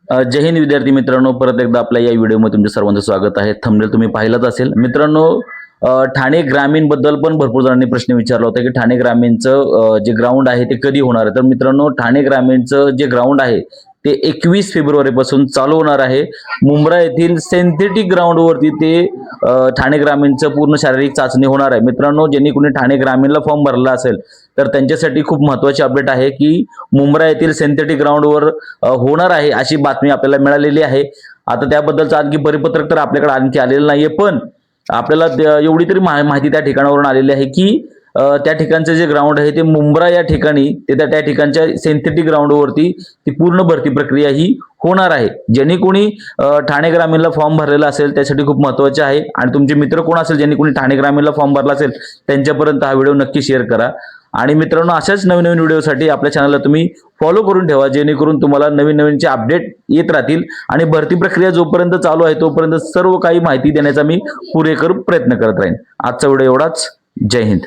जय हिंद विद्यार्थी मित्रांनो, परत एकदा आपल्या या व्हिडिओमध्ये तुमच्या सर्वांचं स्वागत आहे. थंबनेल तुम्ही पाहिलाच असेल मित्रांनो. ठाणे ग्रामीण बद्दल पण भरपूर जणांनी प्रश्न विचारला होता की ठाणे ग्रामीणचं जे ग्राउंड आहे ते कधी होणार आहे. तर मित्रांनो, ठाणे ग्रामीणचं जे ग्राउंड आहे ते 21 फेब्रुवारी पासून चालू होणार आहे. मुंब्रा येथील सिंथेटिक ग्राउंडवरती ते ठाणे ग्रामीणचं पूर्ण शारीरिक चाचणी होणार आहे. मित्रांनो, ज्यांनी कोणी ठाणे ग्रामीणला फॉर्म भरला असेल तर त्यांच्यासाठी खूप महत्त्वाची अपडेट आहे की मुंब्रा येथील सिंथेटिक ग्राउंडवर होणार आहे अशी बातमी आपल्याला मिळालेली आहे. आता त्याबद्दलचं आणखी परिपत्रक तर आपल्याकडे आणखी आलेलं नाहीये, पण आपल्याला एवढी तरी माहिती त्या ठिकाणावरून आलेली आहे की त्या ठिकाणचं जे ग्राउंड आहे ते मुंब्रा या ठिकाणी त्या ठिकाणच्या सिंथेटिक ग्राउंडवरती ती पूर्ण भरती प्रक्रिया ही होणार आहे. ज्यांनी कोणी ठाणे ग्रामीणला फॉर्म भरलेला असेल त्यासाठी खूप महत्त्वाचे आहे. आणि तुमचे मित्र कोण असेल ज्यांनी कोणी ठाणे ग्रामीणला फॉर्म भरला असेल त्यांच्यापर्यंत हा व्हिडिओ नक्की शेअर करा. आणि मित्रांनो, अशाच नवीन नवीन व्हिडिओसाठी आपल्या चॅनलला तुम्ही फॉलो करून ठेवा, जेणेकरून तुम्हाला नवीन नवीनचे अपडेट येत राहतील. आणि भरती प्रक्रिया जोपर्यंत चालू आहे तोपर्यंत सर्व काही माहिती देण्याचा मी पुरेपूर प्रयत्न करत राहीन. आजचा व्हिडिओ एवढाच. जय हिंद.